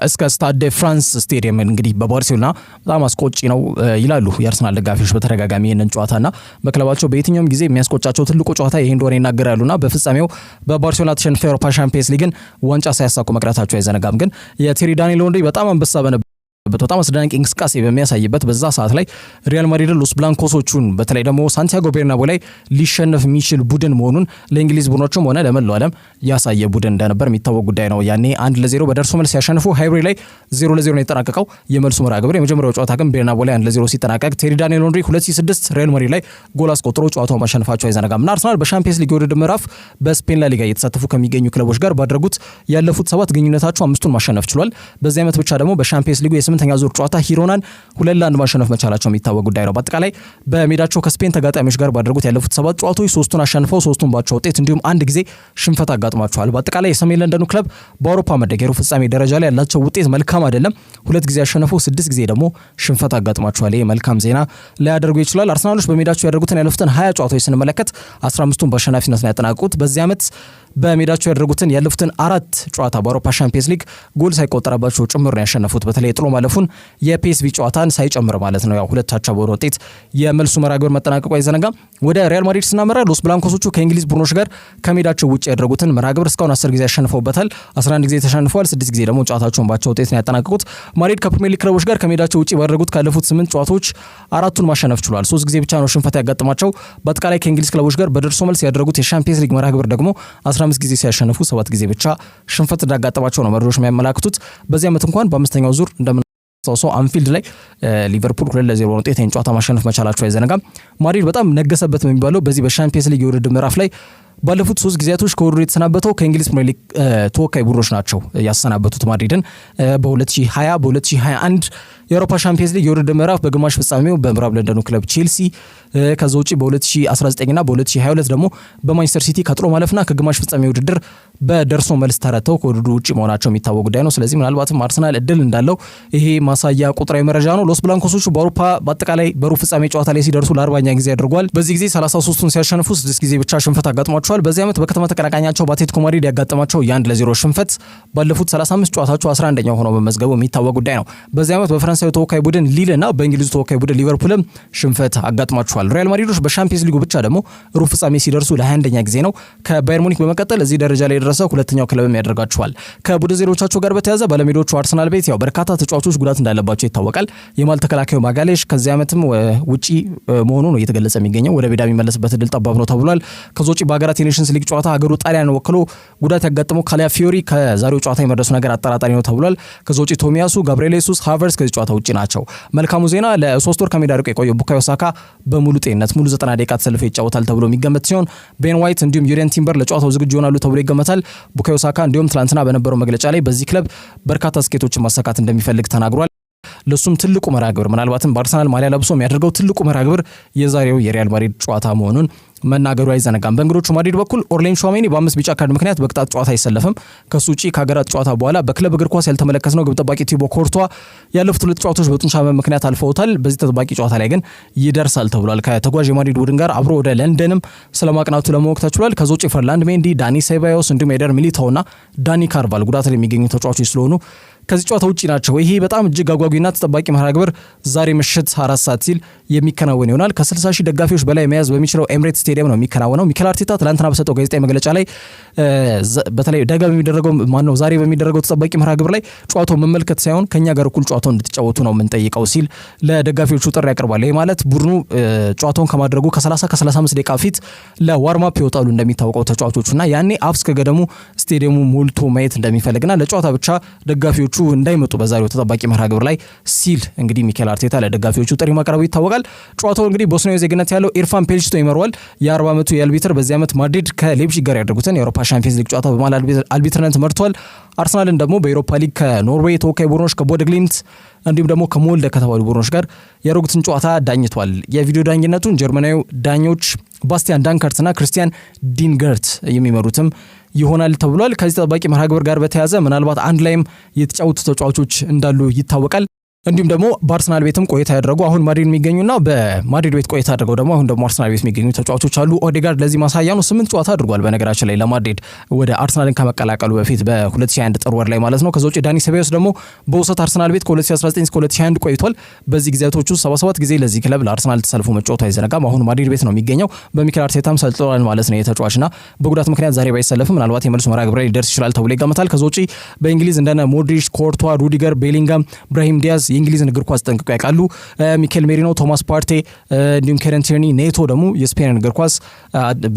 እስከ ስታድ ደ ፍራንስ ስቴዲየም እንግዲህ በባርሴሎና በጣም አስቆጪ ነው ይላሉ የአርሰናል ደጋፊዎች በተደጋጋሚ ይህንን ጨዋታና በክለባቸው በየትኛውም ጊዜ የሚያስቆጫቸው ትልቁ ጨዋታ ይሄ እንደሆነ ይናገራሉና በፍጻሜው በባርሴሎና ተሸንፈው የአውሮፓ ሻምፒየንስ ሊግን ዋንጫ ሳያሳኩ መቅረታቸው አይዘነጋም። ግን የቴሪ ዳንኤል ሄንሪ በጣም አንበሳ በጣም አስደናቂ እንቅስቃሴ በሚያሳይበት በዛ ሰዓት ላይ ሪያል ማድሪድ ሎስ ብላንኮሶቹን በተለይ ደግሞ ሳንቲያጎ ቤርናቦ ላይ ሊሸነፍ የሚችል ቡድን መሆኑን ለእንግሊዝ ቡድኖችም ሆነ ለመላው ዓለም ያሳየ ቡድን እንደነበር የሚታወቅ ጉዳይ ነው። ያኔ 1-0 በደርሶ መልስ ሲያሸንፉ ሃይብሪ ላይ 0-0 ነው የተጠናቀቀው የመልሱ መርሃ ግብር። የመጀመሪያው ጨዋታ ግን ቤርናቦ ላይ 1-0 ሲጠናቀቅ ቴሪ ዳንኤል ሄንሪ 2006 ሪያል ማድሪድ ላይ ጎል አስቆጥሮ ጨዋታውን ማሸነፋቸው አይዘነጋም። እና አርሰናል በሻምፒየንስ ሊግ የውድድር ምዕራፍ በስፔን ላ ሊጋ እየተሳተፉ ከሚገኙ ክለቦች ጋር ባደረጉት ያለፉት 7 ግንኙነታቸው 5ቱን ማሸነፍ ችሏል። በዚህ ዓመት ብቻ ደግሞ በሻምፒየንስ ሊጉ የ8ኛ ዙር ጨዋታ ሂሮናን 2-1 ማሸነፍ መቻላቸው የሚታወቅ ጉዳይ ነው። በአጠቃላይ በሜዳቸው ከስፔን ተጋጣሚዎች ጋር ባደረጉት ያለፉት 7 ጨዋታዎች 3ቱን አሸንፈው 3ቱን ባቻ ውጤት እንዲሁም አንድ ጊዜ ሽንፈት አጋጥሟቸዋል። በአጠቃላይ የሰሜን ለንደኑ ክለብ በአውሮፓ መድረክ የሩብ ፍጻሜ ደረጃ ላይ ያላቸው ውጤት መልካም አይደለም። 2 ጊዜ አሸንፈው 6 ጊዜ ደግሞ ሽንፈት አጋጥሟቸዋል። ይሄ መልካም ዜና ሊያደርጉ ይችላል። አርሰናሎች በሜዳቸው ያደረጉትን ያለፉትን 20 ጨዋታዎች ስንመለከት 15ቱን በአሸናፊነት ነው ያጠናቀቁት። በዚህ ዓመት በሜዳቸው ያደረጉትን ያለፉትን 4 ጨዋታ በአውሮፓ ሻምፒየንስ ሊግ ጎል ሳይቆጠረባቸው ጭምር ነው ያሸነፉት። በተለይ ጥሎ ማለፉን የፒኤስቪ ጨዋታን ሳይጨምር ማለት ነው። ያው 2-2 በሆነ ውጤት የመልሱ መርሃ ግብር መጠናቀቁ አይዘነጋም። ወደ ሪያል ማድሪድ ስናመራ ሎስ ብላንኮሶቹ ከእንግሊዝ ቡድኖች ጋር ከሜዳቸው ውጭ ያደረጉትን መርሃ ግብር እስካሁን 10 ጊዜ ያሸንፈውበታል። 11 ጊዜ ተሸንፈዋል። 6 ጊዜ ደግሞ ጨዋታቸውን ባቻ ውጤት ነው ያጠናቀቁት። ማድሪድ ከፕሪሚየር ሊግ ክለቦች ጋር ከሜዳቸው ውጭ ባደረጉት ካለፉት 8 ጨዋታዎች 4ቱን ማሸነፍ ችሏል። 3 ጊዜ ብቻ ነው ሽንፈት ያጋጥማቸው። በአጠቃላይ ከእንግሊዝ ክለቦች ጋር በደርሶ መልስ ያደረጉት የሻምፒየንስ ሊግ መርሃ ግብር ደግሞ 15 ጊዜ ሲያሸንፉ 7 ጊዜ ብቻ ሽንፈት እንዳጋጠማቸው ነው መረጃዎች የሚያመላክቱት። በዚህ ዓመት እንኳን በ5ኛው ዙር አንፊልድ ላይ ሊቨርፑል 2-0 ውጤት ጨዋታ ማሸነፍ መቻላቸው አይዘነጋም። ማድሪድ በጣም ነገሰበት የሚባለው በዚህ በሻምፒየንስ ሊግ የውድድር ምዕራፍ ላይ ባለፉት 3 ጊዜያቶች ከውድድሩ የተሰናበተው ከእንግሊዝ ፕሪሚየር ሊግ ተወካይ ቡድኖች ናቸው ያሰናበቱት ማድሪድን። በ2020 በ2021 የአውሮፓ ሻምፒየንስ ሊግ የውድድር ምዕራፍ በግማሽ ፍጻሜው በምዕራብ ለንደኑ ክለብ ቼልሲ፣ ከዛ ውጪ በ2019 እና በ2022 ደግሞ በማንቸስተር ሲቲ ከጥሎ ማለፍና ከግማሽ ፍጻሜ ውድድር በደርሶ መልስ ተረተው ከውድድሩ ውጪ መሆናቸው የሚታወቅ ጉዳይ ነው። ስለዚህ ምናልባትም አርሰናል እድል እንዳለው ይሄ ማሳያ ቁጥራዊ መረጃ ነው። ሎስ ብላንኮሶቹ በአውሮፓ በአጠቃላይ በሩብ ፍጻሜ ጨዋታ ላይ ሲደርሱ ለ40ኛ ጊዜ አድርጓል። በዚህ ጊዜ 33ቱን ሲያሸንፉ 6 ጊዜ ብቻ ሽንፈት አጋጥሟቸዋል። በዚህ ዓመት በከተማ ተቀናቃኛቸው በአትሌቲኮ ማድሪድ ያጋጠማቸው የ1-0 ሽንፈት ባለፉት 35 ጨዋታቸው 11ኛው ሆነው በመዝገቡ የሚታወቅ ጉዳይ ነው። በዚህ ዓመት በፈረንሳዩ ተወካይ ቡድን ሊል እና በእንግሊዙ ተወካይ ቡድን ሊቨርፑልም ሽንፈት አጋጥሟቸዋል። ሪያል ማድሪዶች በሻምፒየንስ ሊጉ ብቻ ደግሞ ሩብ ፍጻሜ ሲደርሱ ለ21ኛ ጊዜ ነው። ከባየር ሙኒክ በመቀጠል እዚህ ደረጃ ላይ የደረሰው ሁለተኛው ክለብም ያደርጋቸዋል። ከቡድን ዜሮቻቸው ጋር በተያያዘ ባለሜዳዎቹ አርሰናል ቤት ያው በርካታ ተጫዋቾች ጉዳት እንዳለባቸው ይታወቃል። የማል ተከላካዩ ማጋሌሽ ከዚህ ዓመትም ውጪ መሆኑ ነው እየተገለጸ የሚገኘው። ወደ ሜዳ የሚመለስበት እድል ጠባብ ነው ተብሏል። ከዛ ውጪ በሀገራት የኔሽንስ ሊግ ጨዋታ ሀገሩ ጣሊያን ወክሎ ጉዳት ያጋጠመው ካሊያ ፊዮሪ ከዛሬው ጨዋታ የመድረሱ ነገር አጠራጣሪ ነው ተብሏል። ከዛ ውጪ ቶሚያሱ፣ ጋብሪኤል ሱስ፣ ሃቨርስ ከዚህ ጨዋታ ውጪ ናቸው። መልካሙ ዜና ለ3 ወር ከሜዳ ርቆ የቆየው ቡካዮ ሳካ በሙሉ ጤንነት ሙሉ 90 ደቂቃ ተሰልፎ ይጫወታል ተብሎ የሚገመት ሲሆን ቤን ዋይት እንዲሁም ዩሪየን ቲምበር ለጨዋታው ዝግጁ ይሆናሉ ተብሎ ይገመታል። ቡካዮ ሳካ እንዲሁም ትላንትና በነበረው መግለጫ ላይ በዚህ ክለብ በርካታ ስኬቶችን ማሳካት እንደሚፈልግ ተናግሯል። ለሱም ትልቁ መርሃ ግብር ምናልባትም በአርሰናል ማሊያ ለብሶ የሚያደርገው ትልቁ መርሃ ግብር የዛሬው የሪያል ማድሪድ ጨዋታ መሆኑን መናገሩ አይዘነጋም። በእንግዶቹ ማድሪድ በኩል ኦርሌን ሾሜኒ በ5 ቢጫ ካርድ ምክንያት በቅጣት ጨዋታ አይሰለፍም። ከሱ ውጪ ከሀገራት ጨዋታ በኋላ በክለብ እግር ኳስ ያልተመለከትነው ግብ ጠባቂ ቲቦ ኮርቷ ያለፉት 2 ጨዋታዎች በጡንቻ ህመም ምክንያት አልፈውታል። በዚህ ተጠባቂ ጨዋታ ላይ ግን ይደርሳል ተብሏል። ከተጓዥ የማድሪድ ቡድን ጋር አብሮ ወደ ለንደንም ስለማቅናቱ ለማወቅ ተችሏል። ከዛ ውጪ ፈርላንድ ሜንዲ፣ ዳኒ ሴባዮስ እንዲሁም ኤደር ሚሊታውና ዳኒ ካርቫል ጉዳት ላይ የሚገኙ ተጫዋቾች ስለሆኑ ከዚህ ጨዋታ ውጪ ናቸው። ይሄ በጣም እጅግ አጓጊና ተጠባቂ መርሃ ግብር ዛሬ ምሽት 4 ሰዓት ሲል የሚከናወን ይሆናል። ከ60 ሺህ ደጋፊዎች በላይ መያዝ በሚችለው ኤምሬት ስቴዲየም ነው የሚከናወነው። ሚኬል አርቴታ ትላንትና በሰጠው ጋዜጣዊ መግለጫ ላይ በተለይ ዛሬ በሚደረገው ተጠባቂ መርሃ ግብር ላይ ጨዋታው መመልከት ሳይሆን ከኛ ጋር እኩል ጨዋታውን እንድትጫወቱ ነው የምንጠይቀው ሲል ለደጋፊዎቹ ጥሪ ያቀርባል። ይሄ ማለት ቡድኑ ጨዋታውን ከማድረጉ ከ35 ደቂቃ ፊት ለዋርማፕ ይወጣሉ እንደሚታወቀው ተጫዋቾቹና ያኔ አፍ እስከ ገደሙ ስቴዲየሙ ሞልቶ ማየት እንደሚፈልግና ለጨዋታ ብቻ ደጋፊዎቹ እንዳይመጡ በዛሬው ተጠባቂ መርሃ ግብር ላይ ሲል እንግዲህ ሚኬል አርቴታ ለደጋፊዎቹ ጥሪ ማቅረቡ ይታወቃል። ጨዋታው እንግዲህ ቦስኒያዊ ዜግነት ያለው ኢርፋን ፔልጅቶ ይመራዋል። የ40 ዓመቱ የአልቢትር በዚህ ዓመት ማድሪድ ከሌፕዚግ ጋር ያደረጉትን የአውሮፓ ሻምፒየንስ ሊግ ጨዋታ በማል አልቢትርነት መርቷል። አርሰናልን ደግሞ በኤሮፓ ሊግ ከኖርዌይ ተወካይ ቡድኖች ከቦደ ግሊምት እንዲሁም ደግሞ ከሞልደ ከተባሉ ቡድኖች ጋር ያደረጉትን ጨዋታ ዳኝቷል። የቪዲዮ ዳኝነቱን ጀርመናዊ ዳኞች ባስቲያን ዳንከርትና ክርስቲያን ዲንገርት የሚመሩትም ይሆናል ተብሏል። ከዚህ ተጠባቂ መርሃ ግብር ጋር በተያያዘ ምናልባት አንድ ላይም የተጫወቱ ተጫዋቾች እንዳሉ ይታወቃል። እንዲሁም ደግሞ በአርሰናል ቤትም ቆይታ ያደረጉ አሁን ማድሪድ የሚገኙና በማድሪድ ቤት ቆይታ አድርገው ደግሞ አሁን ደግሞ አርሰናል ቤት የሚገኙ ተጫዋቾች አሉ። ኦዴጋርድ ለዚህ ማሳያ ነው። 8 ጨዋታ አድርጓል በነገራችን ላይ ለማድሪድ ወደ አርሰናልን ከመቀላቀሉ በፊት በ2021 ጥር ወር ላይ ማለት ነው። ከዛ ውጪ ዳኒ ሴባዮስ ደግሞ በውሰት አርሰናል ቤት ከ2019 እስከ 2021 ቆይቷል። በዚህ ጊዜያቶች ውስጥ 77 ጊዜ ለዚህ ክለብ ለአርሰናል ተሰልፎ መጫወቱ አይዘነጋም። አሁን ማድሪድ ቤት ነው የሚገኘው። በሚኬል አርቴታም ሰልጥኗል ማለት ነው የተጫዋችና በጉዳት ምክንያት ዛሬ ባይሰለፍም ምናልባት የመልሱ መርሃ ግብር ላይ ሊደርስ ይችላል ተብሎ ይገመታል። ከዛ ውጪ በእንግሊዝ እንደነ ሞድሪች፣ ኮርቷ፣ ሩዲገር፣ ቤሊንጋም፣ ብራሂም ዲያዝ የእንግሊዝን እግር ኳስ ጠንቅቀው ያውቃሉ። ሚኬል ሜሪኖ፣ ቶማስ ፓርቴ እንዲሁም ኬረን ቲርኒ፣ ኔቶ ደግሞ የስፔንን እግር ኳስ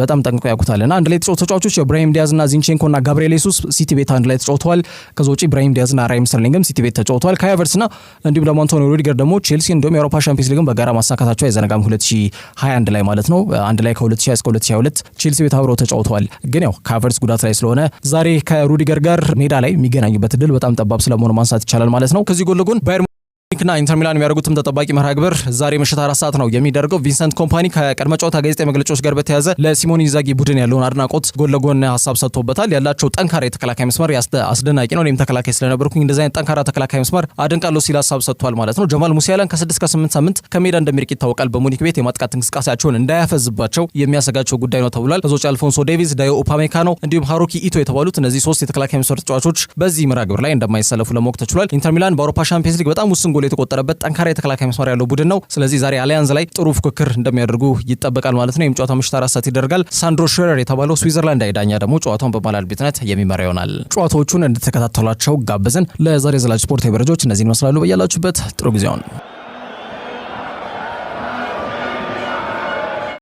በጣም ጠንቅቀው ያውቁታልና አንድ ላይ የተጫወቱ ተጫዋቾች የብራሂም ዲያዝና ዚንቼንኮና ጋብሪኤል ሱስ ሲቲ ቤት አንድ ላይ ተጫውተዋል። ከዛ ውጪ ብራሂም ዲያዝና ራሂም ስተርሊንግም ሲቲ ቤት ተጫውተዋል። ካይ ሃቨርትስና እንዲሁም ደግሞ አንቶኒዮ ሩዲገር ደግሞ ቼልሲ እንዲሁም የአውሮፓ ሻምፒየንስ ሊግን በጋራ ማሳካታቸው አይዘነጋም። 2021 ላይ ማለት ነው። አንድ ላይ ከ2020 እስከ 2022 ቼልሲ ቤት አብረው ተጫውተዋል። ግን ያው ሃቨርትስ ጉዳት ላይ ስለሆነ ዛሬ ከሩዲገር ጋር ሜዳ ላይ የሚገናኙበት እድል በጣም ጠባብ ስለመሆኑ ማንሳት ይቻላል ማለት ነው። ከዚህ ጎን ለጎን ባየር ሙኒክና ኢንተር ሚላን የሚያደርጉትም ተጠባቂ መርሃ ግብር ዛሬ ምሽት 4 ሰዓት ነው የሚደረገው። ቪንሰንት ኮምፓኒ ከቀድሞ ጨዋታ ጋዜጣዊ መግለጫዎች ጋር በተያያዘ ለሲሞኔ ኢንዛጊ ቡድን ያለውን አድናቆት ጎን ለጎን ሀሳብ ሰጥቶበታል። ያላቸው ጠንካራ የተከላካይ መስመር አስደናቂ ነው። እኔም ተከላካይ ስለነበርኩኝ እንደዚህ አይነት ጠንካራ ተከላካይ መስመር አድንቃለሁ ሲል ሀሳብ ሰጥቷል ማለት ነው። ጀማል ሙሲያላን ከ6 እስከ 8 ሳምንት ከሜዳ እንደሚርቅ ይታወቃል። በሙኒክ ቤት የማጥቃት እንቅስቃሴያቸውን እንዳያፈዝባቸው የሚያሰጋቸው ጉዳይ ነው ተብሏል። ከዞች አልፎንሶ ዴቪስ፣ ዳዮ ኡፓሜካኖ እንዲሁም ሃሩኪ ኢቶ የተባሉት እነዚህ 3 የተከላካይ መስመር ተጫዋቾች በዚህ መርሃ ግብር ላይ እንደማይሰለፉ ለማወቅ ተችሏል። ኢንተር ሚላን በአውሮፓ ሻምፒየንስ ሊግ በጣም ውስን ጎል የተቆጠረበት ጠንካራ የተከላካይ መስመር ያለው ቡድን ነው። ስለዚህ ዛሬ አሊያንዝ ላይ ጥሩ ፉክክር እንደሚያደርጉ ይጠበቃል ማለት ነው። ጨዋታ ምሽት 4 ሰዓት ይደረጋል። ሳንድሮ ሽረር የተባለው ስዊዘርላንዳዊ ዳኛ ደግሞ ጨዋታውን በማላል ቤትነት የሚመራ ይሆናል። ጨዋታዎቹን እንድትከታተሏቸው ጋበዝን። ለዛሬ ዘላጅ ስፖርታዊ መረጃዎች እነዚህን ይመስላሉ። በያላችሁበት ጥሩ ጊዜውን